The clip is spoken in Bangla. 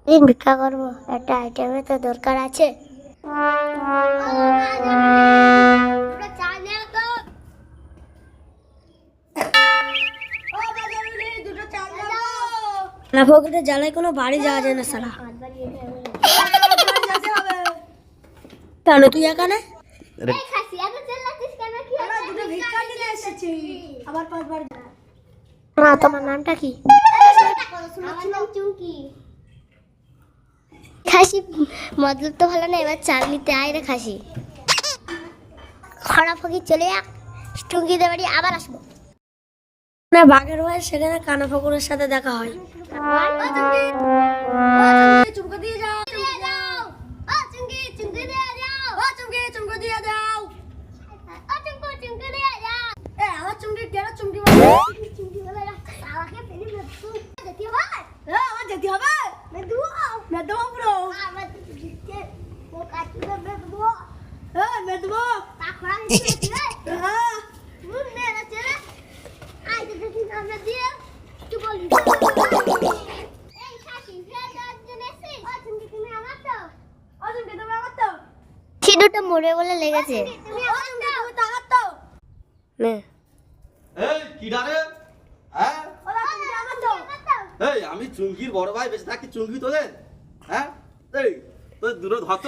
দিন ভিক্ষা করবো, একটা আইটেমে তো দরকার আছে। না পকেটে জ্বালায় কোনো বাড়ি যাওয়া যায় না সালা। কেন তুই এখানে? না তোমার নামটা কি? খাসি মতলব তো ভালো না, এবার চাল নিতে আয় রে খাসি। খরা ফকির চলে যাক, টুঙ্গিতে বাড়ি আবার আসবো না। বাঘের ভাই সেখানে কানা ফকুরের সাথে দেখা হয়। দুটো মরে বলে লেগেছে। আমি চুঙ্গির বড় ভাই, বেঁচে থাকি চুঙ্গি তোদের। হ্যাঁ, তোদের দূরে ধর।